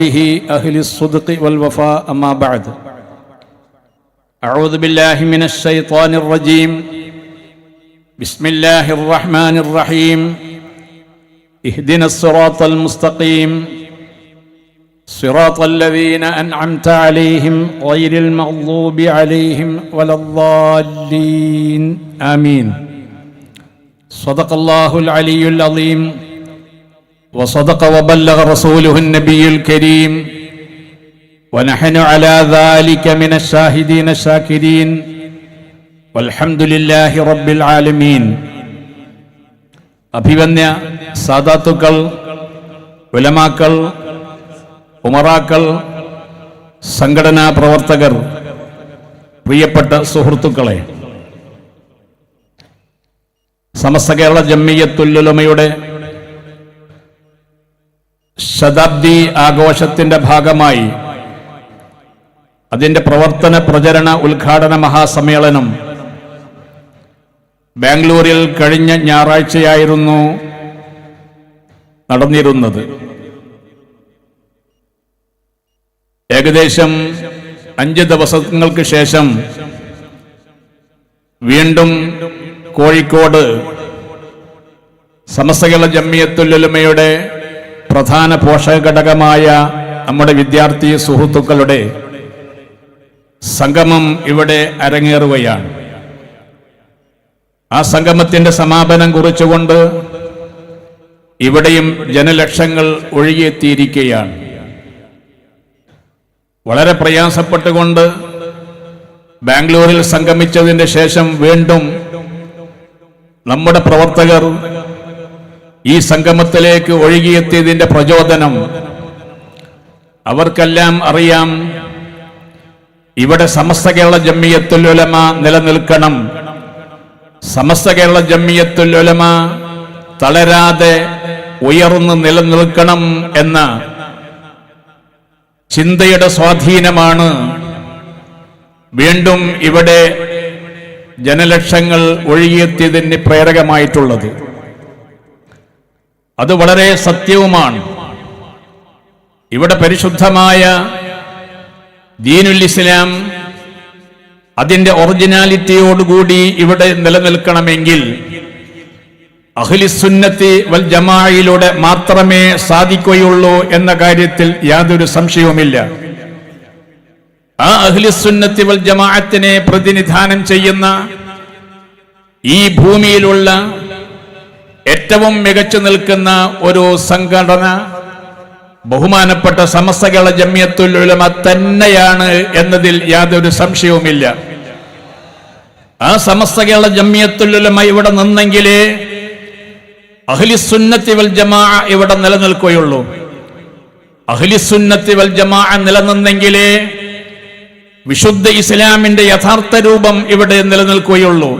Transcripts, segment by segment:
أهل الصدق والوفاء أما بعد أعوذ بالله من الشيطان الرجيم بسم الله الرحمن الرحيم اهدنا الصراط المستقيم صراط الذين أنعمت عليهم غير المغضوب عليهم ولا الضالين آمين صدق الله العلي العظيم وصدق وبلغ رسوله النبي الكريم ونحن على ذلك من الشاهدين الشاكرين والحمد لله رب العالمين. അഭിവന്യ സാദാത്തുക്കൾ, ഉലമാക്കൾ, ഉമറാക്കൾ, സംഘടനാ പ്രവർത്തകർ, പ്രിയപ്പെട്ട സുഹൃത്തുക്കളെ, സമസ്ത കേരള ജംഇയ്യത്തുൽ ഉലമയുടെ ശതാബ്ദി ആഘോഷത്തിന്റെ ഭാഗമായി അതിന്റെ പ്രവർത്തന പ്രചരണ ഉദ്ഘാടന മഹാസമ്മേളനം ബാംഗ്ലൂരിൽ കഴിഞ്ഞ ഞായറാഴ്ചയായിരുന്നു നടന്നിരുന്നത്. ഏകദേശം 5 ദിവസങ്ങൾക്ക് ശേഷം വീണ്ടും കോഴിക്കോട് സമസ്ത കേരള ജംഇയ്യത്തുൽ ഉലമയുടെ പ്രധാന പോഷക ഘടകമായ നമ്മുടെ വിദ്യാർത്ഥി സുഹൃത്തുക്കളുടെ സംഗമം ഇവിടെ അരങ്ങേറുകയാണ്. ആ സംഗമത്തിന്റെ സമാപനം കുറിച്ചുകൊണ്ട് ഇവിടെയും ജനലക്ഷങ്ങൾ ഒഴുകിയെത്തിയിരിക്കുകയാണ്. വളരെ പ്രയാസപ്പെട്ടുകൊണ്ട് ബാംഗ്ലൂരിൽ സംഗമിച്ചതിന്റെ ശേഷം വീണ്ടും നമ്മുടെ പ്രവർത്തകർ ഈ സംഗമത്തിലേക്ക് ഒഴുകിയെത്തിയതിന്റെ പ്രചോദനം അവർക്കെല്ലാം അറിയാം. ഇവിടെ സമസ്ത കേരള ജംഇയ്യത്തുൽ ഉലമ നിലനിൽക്കണം, സമസ്ത കേരള ജംഇയ്യത്തുൽ ഉലമ തളരാതെ ഉയർന്നു നിലനിൽക്കണം എന്ന ചിന്തയുടെ സ്വാധീനമാണ് വീണ്ടും ഇവിടെ ജനലക്ഷങ്ങൾ ഒഴുകിയെത്തിയതിന് പ്രേരകമായിട്ടുള്ളത്. അത് വളരെ സത്യവുമാണ്. ഇവിടെ പരിശുദ്ധമായ ദീനുൽ ഇസ്ലാം അതിന്റെ ഒറിജിനാലിറ്റിയോടുകൂടി ഇവിടെ നിലനിൽക്കണമെങ്കിൽ അഹ്ലുസുന്നത്തി വൽ ജമാഅയിലൂടെ മാത്രമേ സാധിക്കുകയുള്ളൂ എന്ന കാര്യത്തിൽ യാതൊരു സംശയവുമില്ല. ആ അഹ്ലുസുന്നത്തി വൽ ജമാഅത്തിനെ പ്രതിനിധാനം ചെയ്യുന്ന ഈ ഭൂമിയിലുള്ള ഏറ്റവും മികച്ചു നിൽക്കുന്ന ഒരു സംഘടന ബഹുമാനപ്പെട്ട സമസ്ത കേരള ജംഇയ്യത്തുൽ ഉലമ തന്നെയാണ് എന്നതിൽ യാതൊരു സംശയവുമില്ല. ആ സമസ്ത കേരള ജംഇയ്യത്തുൽ ഉലമ ഇവിടെ നിന്നെങ്കിലേ അഹ്ലുസുന്നത്തി വൽ ജമാഅ ഇവിടെ നിലനിൽക്കുകയുള്ളൂ. അഹ്ലുസുന്നത്തി വൽ ജമാഅ നിലനിന്നെങ്കിലേ വിശുദ്ധ ഇസ്ലാമിന്റെ യഥാർത്ഥ രൂപം ഇവിടെ നിലനിൽക്കുകയുള്ളൂ.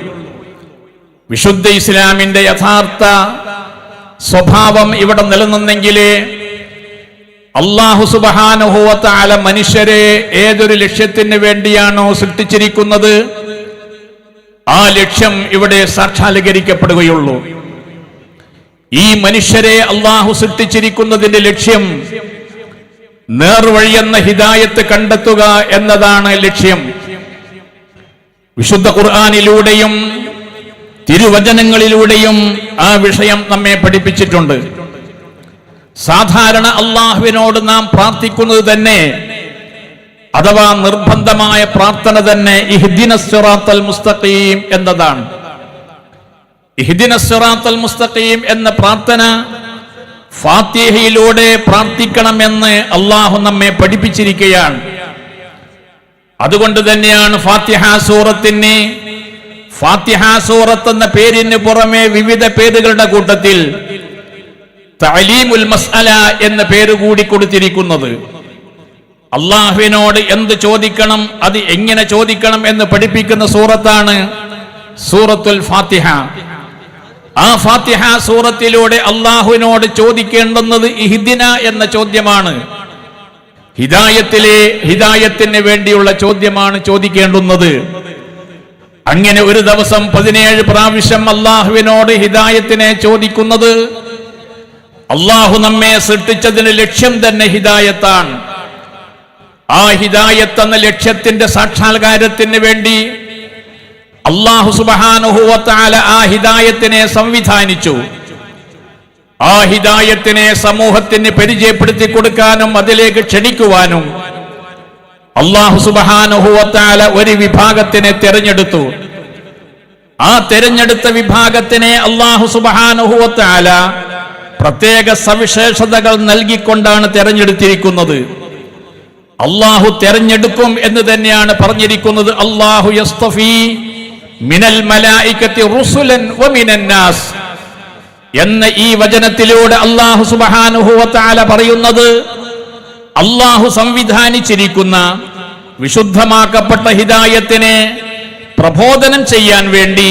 വിശുദ്ധ ഇസ്ലാമിന്റെ യഥാർത്ഥ സ്വഭാവം ഇവിടെ നിലനിന്നെങ്കിലേ അല്ലാഹു സുബ്ഹാനഹു വ തആല മനുഷ്യരെ ഏതൊരു ലക്ഷ്യത്തിന് വേണ്ടിയാണോ സൃഷ്ടിച്ചിരിക്കുന്നത് ആ ലക്ഷ്യം ഇവിടെ സാക്ഷാത്കരിക്കപ്പെടുകയുള്ളൂ. ഈ മനുഷ്യരെ അല്ലാഹു സൃഷ്ടിച്ചിരിക്കുന്നതിന്റെ ലക്ഷ്യം നേർവഴിയെന്ന ഹിദായത്ത് കണ്ടെത്തുക എന്നതാണ് ലക്ഷ്യം. വിശുദ്ധ ഖുർആനിലൂടെയും തിരുവചനങ്ങളിലൂടെയും ആ വിഷയം നമ്മെ പഠിപ്പിച്ചിട്ടുണ്ട്. സാധാരണ അള്ളാഹുവിനോട് നാം പ്രാർത്ഥിക്കുന്നത് തന്നെ, അഥവാ നിർബന്ധമായ പ്രാർത്ഥന തന്നെ ഇഹ്ദിനസ് സിറാത്തൽ മുസ്തഖീം എന്നതാണ്. ഇഹ്ദിനസ് സിറാത്തൽ മുസ്തഖീം എന്ന പ്രാർത്ഥന ഫാത്തിഹയിലൂടെ പ്രാർത്ഥിക്കണമെന്ന് അള്ളാഹു നമ്മെ പഠിപ്പിച്ചിരിക്കുകയാണ്. അതുകൊണ്ട് തന്നെയാണ് ഫാത്തിഹ സൂറത്തിന് ഫാത്തിഹ സൂറത്ത് എന്ന പേരിന് പുറമെ വിവിധ പേരുകളുടെ കൂട്ടത്തിൽ തഅലീമുൽ മസ്അല എന്ന പേര് കൂടി കൊടുത്തിരിക്കുന്നത്. അള്ളാഹുവിനോട് എന്ത് ചോദിക്കണം, അത് എങ്ങനെ ചോദിക്കണം എന്ന് പഠിപ്പിക്കുന്ന സൂറത്താണ് സൂറത്തുൽ ഫാത്തിഹ. ആ ഫാത്തിഹ സൂറത്തിലൂടെ അള്ളാഹുവിനോട് ചോദിക്കേണ്ടുന്നത് ഇഹ്ദിന എന്ന ചോദ്യമാണ്. ഹിദായത്തിന് വേണ്ടിയുള്ള ചോദ്യമാണ് ചോദിക്കേണ്ടുന്നത്. അങ്ങനെ ഒരു ദിവസം 17 പ്രാവശ്യം അള്ളാഹുവിനോട് ഹിദായത്തിനെ ചോദിക്കുന്നത് അള്ളാഹു നമ്മെ സൃഷ്ടിച്ചതിന് ലക്ഷ്യം തന്നെ ഹിദായത്താണ്. ആ ഹിദായത്ത് എന്ന ലക്ഷ്യത്തിന്റെ സാക്ഷാത്കാരത്തിന് വേണ്ടി അള്ളാഹു സുബ്ഹാനഹു വ തആല ആ ഹിദായത്തിനെ സംവിധാനിച്ചു. ആ ഹിദായത്തിനെ സമൂഹത്തിന് പരിചയപ്പെടുത്തി കൊടുക്കാനും അതിലേക്ക് ക്ഷണിക്കുവാനും അള്ളാഹു സുബ്ഹാനഹു വ തആല ഒരു വിഭാഗത്തിനെ തിരഞ്ഞെടുത്തു. ആ തിരഞ്ഞെടുത്ത വിഭാഗത്തിനെ അള്ളാഹു സുബ്ഹാനഹു വ തആല പ്രത്യേക സവിശേഷതകൾ നൽകിക്കൊണ്ടാണ് തിരഞ്ഞെടുത്തിരിക്കുന്നത്. അള്ളാഹു തിരഞ്ഞെടുക്കും എന്ന് തന്നെയാണ് പറഞ്ഞിരിക്കുന്നത്. അല്ലാഹു യസ്തഫി മിനൽ മലായികത്തി റുസുലൻ വ മിനൻ നാസ് എന്ന ഈ വചനത്തിലൂടെ അല്ലാഹു സുബ്ഹാനഹു വ തആല പറയുന്നത് അല്ലാഹു സംവിധാനിച്ചിരിക്കുന്ന വിശുദ്ധമാക്കപ്പെട്ട ഹിദായത്തിനെ പ്രബോധനം ചെയ്യാൻ വേണ്ടി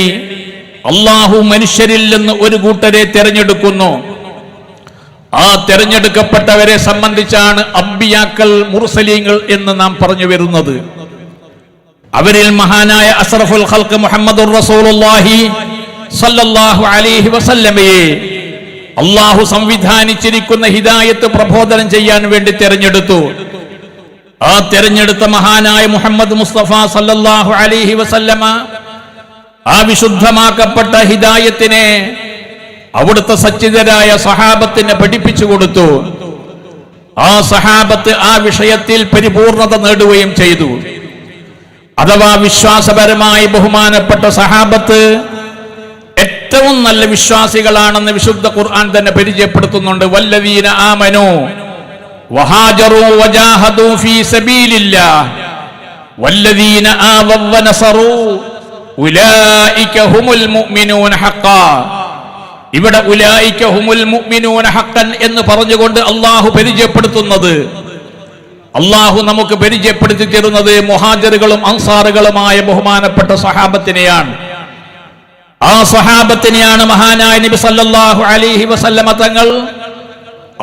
അല്ലാഹു മനുഷ്യരിൽ നിന്ന് ഒരു കൂട്ടരെ തിരഞ്ഞെടുക്കുന്നു. ആ തിരഞ്ഞെടുക്കപ്പെട്ടവരെ സംബന്ധിച്ചാണ് അംബിയാക്കൾ മുർസലീങ്ങൾ എന്ന് നാം പറഞ്ഞു വരുന്നത്. അവരിൽ മഹാനായ അസ്റഫുൽ ഖൽഖ് മുഹമ്മദുർ റസൂലുള്ളാഹി സല്ലല്ലാഹു അലൈഹി വസല്ലമയെ അല്ലാഹു സംവിധാനിച്ചിരിക്കുന്ന ഹിദായത്ത് പ്രബോധനം ചെയ്യാൻ വേണ്ടി തിരഞ്ഞെടുത്തു. ആ തിരഞ്ഞെടുത്ത മഹാനായ മുഹമ്മദ് മുസ്തഫ സല്ലല്ലാഹു അലൈഹി വസല്ലമ ആ വിശുദ്ധമാക്കപ്പെട്ട ഹിദായത്തിനെ അവിടുത്തെ സച്ചിതരായ സഹാബത്തിനെ പഠിപ്പിച്ചു കൊടുത്തു. ആ സഹാബത്ത് ആ വിഷയത്തിൽ പരിപൂർണത നേടുകയും ചെയ്തു. അഥവാ വിശ്വാസപരമായി ബഹുമാനപ്പെട്ട സഹാബത്ത് ഏറ്റവും നല്ല വിശ്വാസികളാണെന്ന് വിശുദ്ധ ഖുർആൻ തന്നെ പരിചയപ്പെടുത്തുന്നുണ്ട്. വല്ലദീന ആമനൂ വഹാജറൂ വജാഹദൂ ഫീ സബീലില്ലാഹ് വല്ലദീന ആവവ വനസറൂ ഉലൈക ഹുമുൽ മുഅ്മിനൂന ഹഖ്ഖാ. ഇവിടെ ഉലൈക ഹുമുൽ മുഅ്മിനൂന ഹഖ്ഖൻ എന്ന് പറഞ്ഞുകൊണ്ട് അല്ലാഹു പരിചയപ്പെടുത്തുന്നത്, അല്ലാഹു നമുക്ക് പരിചയപ്പെടുത്തി തരുന്നത് മുഹാജിറുകളും അൻസാറുകളുമായ ബഹുമാനപ്പെട്ട സഹാബത്തിനെയാണ്. ആ സഹാബത്തിനെയാണ് മഹാനായ നബി സല്ലല്ലാഹു അലൈഹി വസല്ലമ തങ്ങൾ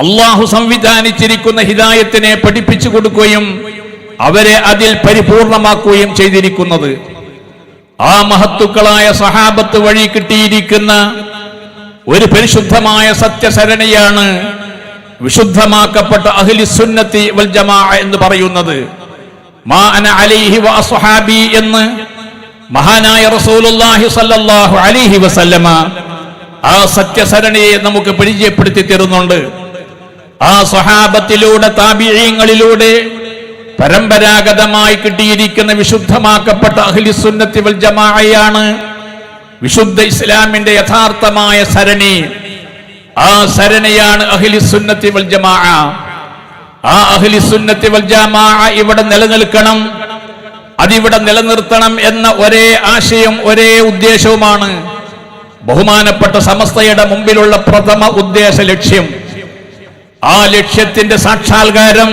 അല്ലാഹു സംവിധാനിച്ചിരിക്കുന്ന ഹിദായത്തിനെ പഠിപ്പിച്ചു കൊടുക്കുകയും അവരെ അതിൽ പരിപൂർണമാക്കുകയും ചെയ്തിരിക്കുന്നത്. ആ മഹത്തുക്കളായ സഹാബത്ത് വഴി കിട്ടിയിരിക്കുന്ന ഒരു പരിശുദ്ധമായ സത്യസരണിയാണ് വിശുദ്ധമാക്കപ്പെട്ട അഹ്ലി സുന്നത്തി വൽ ജമാഅ എന്ന് പറയുന്നത്. മാ അന അലൈഹി വ അസ്ഹാബി എന്ന് മഹാനായ റസൂലുള്ളാഹി സ്വല്ലല്ലാഹു അലൈഹി വസല്ലമ ആ സത്യസരണിയെ നമുക്ക് പരിചയപ്പെടുത്തി തരുന്നുണ്ട്. ആ സ്വഹാബത്തിലൂടെ താബിഈങ്ങളിലൂടെ പരമ്പരാഗതമായി കിട്ടിയിരിക്കുന്ന വിശുദ്ധമാക്കപ്പെട്ട അഹ്ലി സുന്നത്തി വൽ ജമാഅയാണ് വിശുദ്ധ ഇസ്ലാമിന്റെ യഥാർത്ഥമായ സരണി. ആ സരണിയാണ് അഹ്ലി സുന്നത്തി വൽ ജമാഅ. ആ അഹ്ലി സുന്നത്തി വൽ ജമാഅ ഇവിടെ നിലനിൽക്കണം, അതിവിടെ നിലനിർത്തണം എന്ന ഒരേ ആശയം ഒരേ ഉദ്ദേശവുമാണ് ബഹുമാനപ്പെട്ട സമസ്തയുടെ മുമ്പിലുള്ള പ്രഥമ ഉദ്ദേശ ലക്ഷ്യം. ആ ലക്ഷ്യത്തിന്റെ സാക്ഷാത്കാരം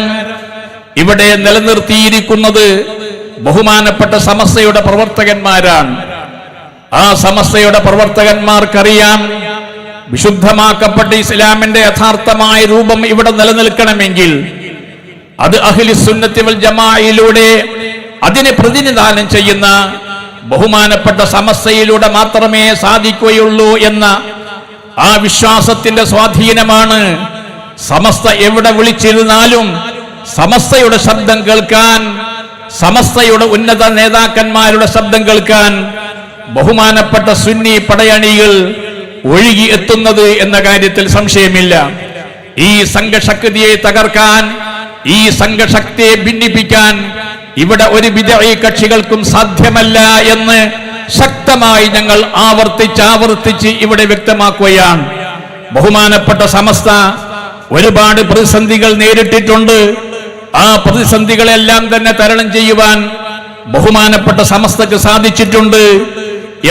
ഇവിടെ നിലനിർത്തിയിരിക്കുന്നത് ബഹുമാനപ്പെട്ട സമസ്തയുടെ പ്രവർത്തകന്മാരാണ്. ആ സമസ്തയുടെ പ്രവർത്തകന്മാർക്കറിയാം വിശുദ്ധമാക്കപ്പെട്ട ഇസ്ലാമിന്റെ യഥാർത്ഥമായ രൂപം ഇവിടെ നിലനിൽക്കണമെങ്കിൽ അത് അഹ്ലി സുന്നത്തി വൽ ജമാഅയിലൂടെ അതിനെ പ്രതിനിധാനം ചെയ്യുന്ന ബഹുമാനപ്പെട്ട സമസ്തയിലൂടെ മാത്രമേ സാധിക്കുകയുള്ളൂ എന്ന ആ വിശ്വാസത്തിന്റെ സ്വാധീനമാണ് സമസ്ത എവിടെ വിളിച്ചിരുന്നാലും സമസ്തയുടെ ശബ്ദം കേൾക്കാൻ, സമസ്തയുടെ ഉന്നത നേതാക്കന്മാരുടെ ശബ്ദം കേൾക്കാൻ ബഹുമാനപ്പെട്ട സുന്നി പടയണികൾ ഒഴുകി എത്തുന്നത് എന്ന കാര്യത്തിൽ സംശയമില്ല. ഈ സംഘശക്തിയെ തകർക്കാൻ, ഈ സംഘശക്തിയെ ഭിന്നിപ്പിക്കാൻ ഇവിടെ ഒരു ബിദ്അഈ കക്ഷികൾക്കും സാധ്യമല്ല എന്ന് ശക്തമായി ഞങ്ങൾ ആവർത്തിച്ച് ഇവിടെ വ്യക്തമാക്കുകയാണ്. ബഹുമാനപ്പെട്ട സമസ്ത ഒരുപാട് പ്രതിസന്ധികൾ നേരിട്ടിട്ടുണ്ട്. ആ പ്രതിസന്ധികളെല്ലാം തന്നെ തരണം ചെയ്യുവാൻ ബഹുമാനപ്പെട്ട സമസ്തക്ക് സാധിച്ചിട്ടുണ്ട്.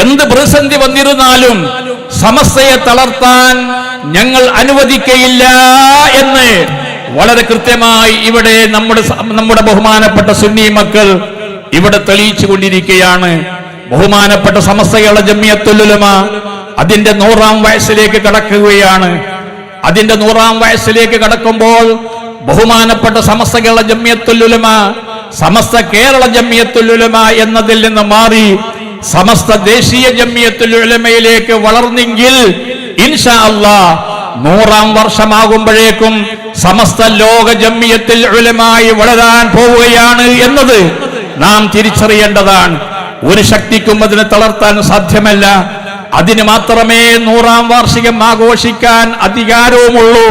എന്ത് പ്രതിസന്ധി വന്നിരുന്നാലും സമസ്തയെ തളർത്താൻ ഞങ്ങൾ അനുവദിക്കയില്ല എന്ന് വളരെ കൃത്യമായി ഇവിടെ നമ്മുടെ ബഹുമാനപ്പെട്ട സുന്നി മക്കൾ ഇവിടെ തെളിയിച്ചു കൊണ്ടിരിക്കുകയാണ്. ബഹുമാനപ്പെട്ട സമസ്തയുടെ ജമിയത്തുൽ ഉലമ അതിന്റെ 100-ാം വയസ്സിലേക്ക് കടക്കുകയാണ്. അതിന്റെ 100-ാം വയസ്സിലേക്ക് കടക്കുമ്പോൾ ബഹുമാനപ്പെട്ട സമസ്തകളുടെ ജമിയത്തുൽ ഉലമ സമസ്ത കേരള ജമിയത്തുൽ ഉലമ എന്നതിൽ നിന്ന് മാറി സമസ്ത ദേശീയ ജമിയത്തുൽ ഉലമയിലേക്ക് വളർന്നെങ്കിൽ ഇൻഷാ അല്ലാഹ് 100-ാം വർഷമാകുമ്പോഴേക്കും സമസ്ത ലോക ജംഇയ്യത്തുൽ ഉലമായി വളരാൻ പോവുകയാണ് എന്നത് നാം തിരിച്ചറിയേണ്ടതാണ്. ഒരു ശക്തിക്കും അതിനെ തളർത്താൻ സാധ്യമല്ല. അതിന് മാത്രമേ 100-ാം വാർഷികം ആഘോഷിക്കാൻ അധികാരവുമുള്ളൂ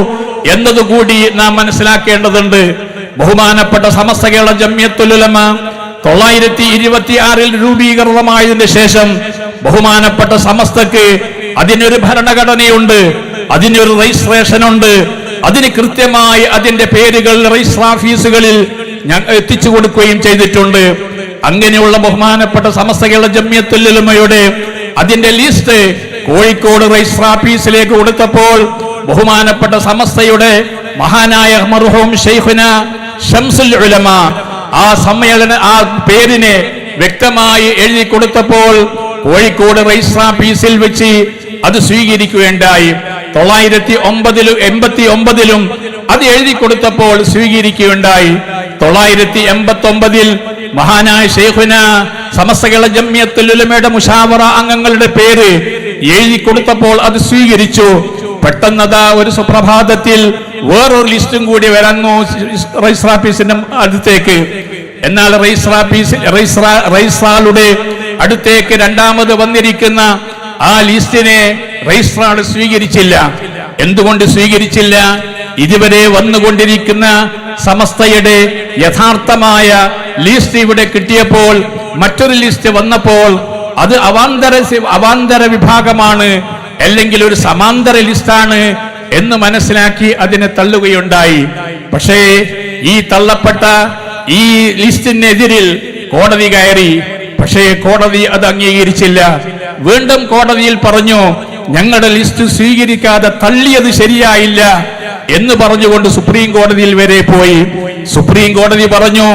എന്നതുകൂടി നാം മനസ്സിലാക്കേണ്ടതുണ്ട്. ബഹുമാനപ്പെട്ട സമസ്ത കേരള ജംഇയ്യത്തുൽ ഉലമ 926 രൂപീകൃതമായതിനു ശേഷം ബഹുമാനപ്പെട്ട സമസ്തക്ക് അതിനൊരു ഭരണഘടനയുണ്ട്, അതിനൊരു രജിസ്ട്രേഷൻ ഉണ്ട്. അതിന് കൃത്യമായി അതിന്റെ പേരുകൾ രജിസ്റ്റർ ഓഫീസുകളിൽ എത്തിച്ചു കൊടുക്കുകയും ചെയ്തിട്ടുണ്ട്. അങ്ങനെയുള്ള ബഹുമാനപ്പെട്ട സമസ്ത കേരള ജംഇയ്യത്തുൽ ഉലമയുടെ അതിന്റെ ലിസ്റ്റ് കോഴിക്കോട് രജിസ്റ്റർ ഓഫീസിലേക്ക് കൊടുത്തപ്പോൾ ബഹുമാനപ്പെട്ട സമസ്തയുടെ മഹാനായ മർഹൂം ശൈഖുന ശംസുൽ ഉലമ ആ പേരിനെ വ്യക്തമായി എഴുതി കൊടുത്തപ്പോൾ കോഴിക്കോട് രജിസ്റ്റർ ഓഫീസിൽ വെച്ച് അത് സ്വീകരിക്കുകയുണ്ടായി. 989 അത് എഴുതി കൊടുത്തപ്പോൾ സ്വീകരിക്കുകയുണ്ടായി. 989 മഹാനായ ശൈഖുന സമസ്ത കേരള ജംഇയ്യത്തുൽ ഉലമയുടെ മുശാവറ അംഗങ്ങളുടെ പേര് എഴുതി കൊടുത്തപ്പോൾ അത് സ്വീകരിച്ചു. പെട്ടെന്നതാ ഒരു സുപ്രഭാതത്തിൽ വേറൊരു ലിസ്റ്റും കൂടി വരാന്നു രജിസ്റ്റർ ഓഫീസിന്റെ അടുത്തേക്ക്. എന്നാൽ രജിസ്ട്രാറുടെ അടുത്തേക്ക് രണ്ടാമത് വന്നിരിക്കുന്ന ആ ലിസ്റ്റിനെ രജിസ്ട്രാർ സ്വീകരിച്ചില്ല. എന്തുകൊണ്ട് സ്വീകരിച്ചില്ല? ഇതുവരെ വന്നുകൊണ്ടിരിക്കുന്ന സമസ്തയുടെ യഥാർത്ഥമായ ലിസ്റ്റ് ഇവിടെ കിട്ടിയപ്പോൾ മറ്റൊരു ലിസ്റ്റ് വന്നപ്പോൾ അത് അവാന്തര വിഭാഗമാണ്, അല്ലെങ്കിൽ ഒരു സമാന്തര ലിസ്റ്റാണ് എന്ന് മനസ്സിലാക്കി അതിനെ തള്ളുകയുണ്ടായി. പക്ഷേ ഈ തള്ളപ്പെട്ട ഈ ലിസ്റ്റിനെതിരിൽ കോടതി കയറി. പക്ഷേ കോടതി അത് അംഗീകരിച്ചില്ല. വീണ്ടും കോടതിയിൽ പറഞ്ഞു, ഞങ്ങളുടെ ലിസ്റ്റ് സ്വീകരിക്കാതെ തള്ളിയത് ശരിയായില്ല എന്ന് പറഞ്ഞുകൊണ്ട് സുപ്രീം കോടതിയിൽ വരെ പോയി. സുപ്രീം കോടതി പറഞ്ഞു,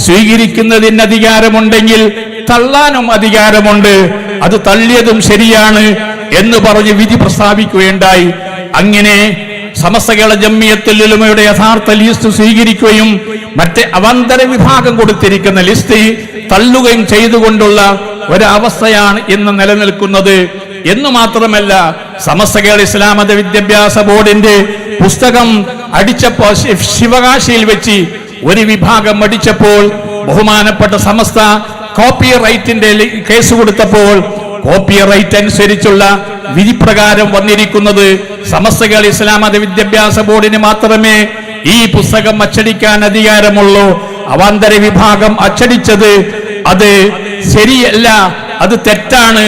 സ്വീകരിക്കുന്നതിന് അധികാരമുണ്ടെങ്കിൽ തള്ളാനും അധികാരമുണ്ട്, അത് തള്ളിയതും ശരിയാണ് എന്ന് പറഞ്ഞ് വിധി പ്രസ്താവിക്കുകയുണ്ടായി. അങ്ങനെ സമസ്ത കേരള ജംഇയ്യത്തുൽ ഉലമയുടെ യഥാർത്ഥ ലിസ്റ്റ് സ്വീകരിക്കുകയും മറ്റേ അവാന്തര വിഭാഗം കൊടുത്തിരിക്കുന്ന ലിസ്റ്റ് തള്ളുകയും ചെയ്തുകൊണ്ടുള്ള ഒരവസ്ഥയാണ് ഇന്ന് നിലനിൽക്കുന്നത്. എന്ന് മാത്രമല്ല, സമസ്ത കേരള ഇസ്ലാം മത വിദ്യാഭ്യാസ ബോർഡിന്റെ പുസ്തകം അടിച്ചപ്പോൾ ശിവകാശിയിൽ വെച്ച് ഒരു വിഭാഗം അടിച്ചപ്പോൾ ബഹുമാനപ്പെട്ട സമസ്ത കോപ്പി റൈറ്റിന്റെ കേസ് കൊടുത്തപ്പോൾ കോപ്പി റൈറ്റ് അനുസരിച്ചുള്ള വിധി പ്രകാരം വന്നിരിക്കുന്നത് സമസ്ത കേരള ഇസ്ലാം മത വിദ്യാഭ്യാസ ബോർഡിന് മാത്രമേ ഈ പുസ്തകം അച്ചടിക്കാൻ അധികാരമുള്ളൂ. അവാന്തര വിഭാഗം അച്ചടിച്ചത് അത് ശരിയല്ല, അത് തെറ്റാണ്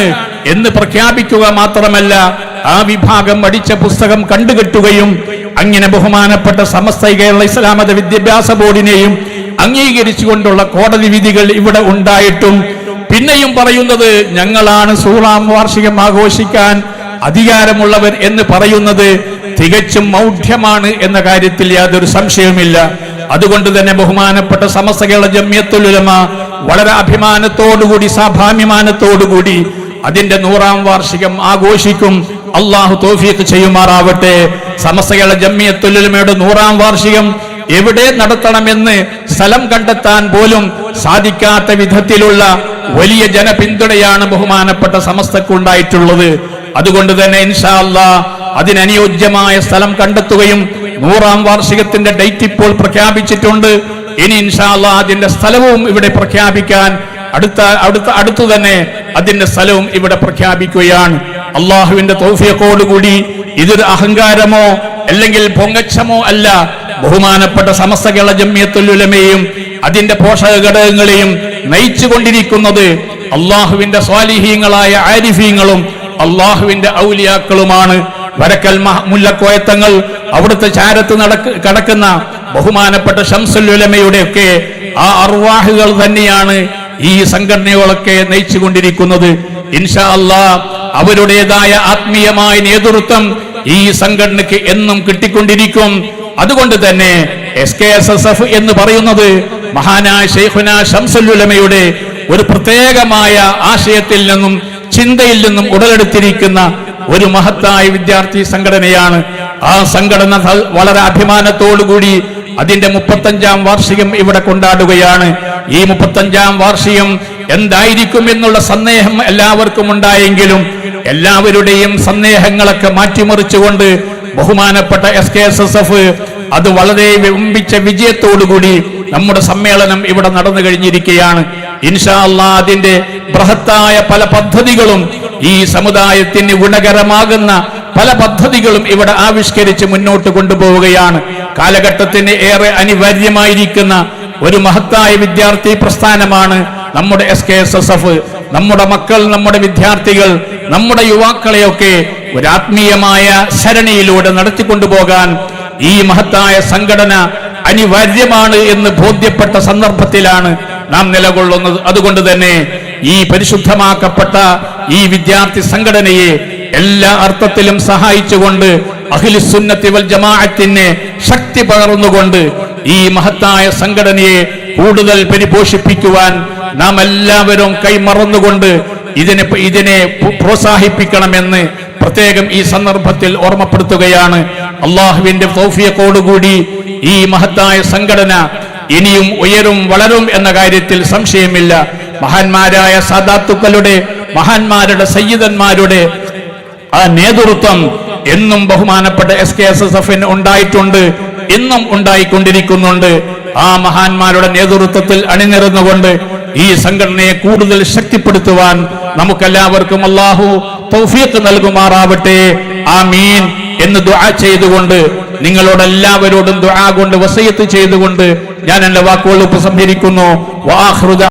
എന്ന് പ്രഖ്യാപിക്കുക മാത്രമല്ല, ആ വിഭാഗം അടിച്ച പുസ്തകം കണ്ടുകെട്ടുകയും അങ്ങനെ ബഹുമാനപ്പെട്ട സമസ്ത കേരള ഇസ്ലാം മത വിദ്യാഭ്യാസ ബോർഡിനെയും അംഗീകരിച്ചുകൊണ്ടുള്ള കോടതി വിധികൾ ഇവിടെ ഉണ്ടായിട്ടും പിന്നെയും പറയുന്നത് ഞങ്ങളാണ് 100-ാം വാർഷികം ആഘോഷിക്കാൻ അധികാരമുള്ളവർ എന്ന് പറയുന്നത് തികച്ചും മൗഢ്യമാണ് എന്ന കാര്യത്തിൽ യാതൊരു സംശയവുമില്ല. അതുകൊണ്ട് തന്നെ ബഹുമാനപ്പെട്ട സമസ്ത കേരള ജംഇയ്യത്തുൽ ഉലമ വളരെ അഭിമാനത്തോടുകൂടി സ്വാഭിമാനത്തോടുകൂടി അതിന്റെ 100-ാം വാർഷികം ആഘോഷിക്കും. അള്ളാഹു തൗഫീഖ് ചെയ്യുമാറാവട്ടെ. സമസ്ത കേരള ജംഇയ്യത്തുൽ ഉലമയുടെ 100-ാം വാർഷികം എവിടെ നടത്തണമെന്ന് സ്ഥലം കണ്ടെത്താൻ പോലും സാധിക്കാത്ത വിധത്തിലുള്ള വലിയ ജനപിന്തുണയാണ് ബഹുമാനപ്പെട്ട സമസ്തക്കുണ്ടായിട്ടുള്ളത്. അതുകൊണ്ട് തന്നെ ഇൻഷാ അല്ലാഹ് അതിനനുയോജ്യമായ സ്ഥലം കണ്ടെത്തുകയും 100-ാം വാർഷികത്തിന്റെ ഡേറ്റ് ഇപ്പോൾ പ്രഖ്യാപിച്ചിട്ടുണ്ട്. ഇനി ഇൻഷാ അല്ലാഹ് അതിന്റെ സ്ഥലവും ഇവിടെ പ്രഖ്യാപിക്കാൻ അടുത്തു തന്നെ അതിന്റെ സ്ഥലവും ഇവിടെ പ്രഖ്യാപിക്കുകയാണ്. അള്ളാഹുവിന്റെ തൗഫീഖോടുകൂടി ഇതൊരു അഹങ്കാരമോ അല്ലെങ്കിൽ പൊങ്ങച്ചമോ അല്ല. ബഹുമാനപ്പെട്ട സമസ്ത കേരള ജംഇയ്യത്തുൽ ഉലമയെയും അതിന്റെ പോഷക ഘടകങ്ങളെയും നയിച്ചുകൊണ്ടിരിക്കുന്നത് അള്ളാഹുവിന്റെ സ്വാലിഹീങ്ങളായ ആരിഫീങ്ങളും അള്ളാഹുവിന്റെ ഔലിയാക്കളുമാണ്. വരക്കൽ മുല്ലക്കോയത്തങ്ങൾ, അവിടുത്തെ ചാരത്ത് കടക്കുന്ന ബഹുമാനപ്പെട്ട ശംസുൽ ഉലമയുടെ ഒക്കെ ആ അർവാഹുകൾ തന്നെയാണ് ഈ സംഘടനകളൊക്കെ നയിച്ചുകൊണ്ടിരിക്കുന്നത്. ഇൻഷാ അല്ലാഹ് അവരുടേതായ ആത്മീയമായ നേതൃത്വം ഈ സംഘടനയ്ക്ക് എന്നും കിട്ടിക്കൊണ്ടിരിക്കും. അതുകൊണ്ട് തന്നെ SKSSF എന്ന് പറയുന്നത് മഹാനായ ശൈഖുന ശംസുൽ ഉലമയുടെ ഒരു പ്രത്യേകമായ ആശയത്തിൽ നിന്നും ചിന്തയിൽ നിന്നും ഉടലെടുത്തിരിക്കുന്ന ഒരു മഹത്തായ വിദ്യാർത്ഥി സംഘടനയാണ്. ആ സംഘടന വളരെ അഭിമാനത്തോടുകൂടി അതിന്റെ 35-ാം വാർഷികം ഇവിടെ കൊണ്ടാടുകയാണ്. ഈ 35-ാം വാർഷികം എന്തായിരിക്കും എന്നുള്ള സന്ദേഹം എല്ലാവർക്കും ഉണ്ടായെങ്കിലും എല്ലാവരുടെയും സന്ദേഹങ്ങളൊക്കെ മാറ്റിമറിച്ചുകൊണ്ട് ബഹുമാനപ്പെട്ട SKSSF അത് വളരെ വമ്പിച്ച വിജയത്തോടുകൂടി നമ്മുടെ സമ്മേളനം ഇവിടെ നടന്നു കഴിഞ്ഞിരിക്കുകയാണ്. ഇൻഷാ അല്ലാഹ് അതിന്റെ ബൃഹത്തായ പല പദ്ധതികളും ഈ സമുദായത്തിന് ഗുണകരമാകുന്ന പല പദ്ധതികളും ഇവിടെ ആവിഷ്കരിച്ച് മുന്നോട്ട് കൊണ്ടുപോവുകയാണ്. കാലഘട്ടത്തിന് ഏറെ അനിവാര്യമായിരിക്കുന്ന ഒരു മഹത്തായ വിദ്യാർത്ഥി പ്രസ്ഥാനമാണ് നമ്മുടെ SKSSF. നമ്മുടെ മക്കൾ, നമ്മുടെ വിദ്യാർത്ഥികൾ, നമ്മുടെ യുവാക്കളെയൊക്കെ ഒരു ആത്മീയമായ സരണിയിലൂടെ നടത്തിക്കൊണ്ടുപോകാൻ ഈ മഹത്തായ സംഘടന അനിവാര്യമാണ് എന്ന് ബോധ്യപ്പെട്ട സന്ദർഭത്തിലാണ് നാം നിലകൊള്ളുന്നത്. അതുകൊണ്ട് തന്നെ ഈ പരിശുദ്ധമാക്കപ്പെട്ട ഈ വിദ്യാർത്ഥി സംഘടനയെ എല്ലാ അർത്ഥത്തിലും സഹായിച്ചുകൊണ്ട് അഹ്ലുസ് സുന്നത്തി വൽ ജമാഅത്തിനെ ശക്തി പകർന്നുകൊണ്ട് ഈ മഹത്തായ സംഘടനയെ കൂടുതൽ പരിപോഷിപ്പിക്കുവാൻ നാം എല്ലാവരും കൈമറന്നുകൊണ്ട് ഇതിനെ പ്രോത്സാഹിപ്പിക്കണമെന്ന് പ്രത്യേകം ഈ സന്ദർഭത്തിൽ ഓർമ്മപ്പെടുത്തുകയാണ്. അള്ളാഹുവിന്റെ തൗഫീഖോടുകൂടി ഈ മഹത്തായ സംഘടന ഇനിയും ഉയരും വളരും എന്ന കാര്യത്തിൽ സംശയമില്ല. മഹാന്മാരായ സാദാത്തുക്കളുടെ, മഹാന്മാരുടെ, സയ്യിദന്മാരുടെ ആ നേതൃത്വം എന്നും ബഹുമാനപ്പെട്ട SKSSFന് ഉണ്ടായിട്ടുണ്ട്, എന്നും ഉണ്ടായിക്കൊണ്ടിരിക്കുന്നുണ്ട്. ആ മഹാന്മാരുടെ നേതൃത്വത്തിൽ അണിനിരന്നുകൊണ്ട് ഈ സംഘടനയെ കൂടുതൽ ശക്തിപ്പെടുത്തുവാൻ നമുക്കെല്ലാവർക്കും അല്ലാഹു തൗഫീഖ് നൽകുമാറാവട്ടെ. ആമീൻ എന്ന് ദുആ ചെയ്തുകൊണ്ട്, നിങ്ങളോടെല്ലാവരോടും ദുആ കൊണ്ട് വസിയത്ത് ചെയ്തുകൊണ്ട് ഞാൻ എന്റെ വാക്കുകൾ ഉപസംഹരിക്കുന്നു.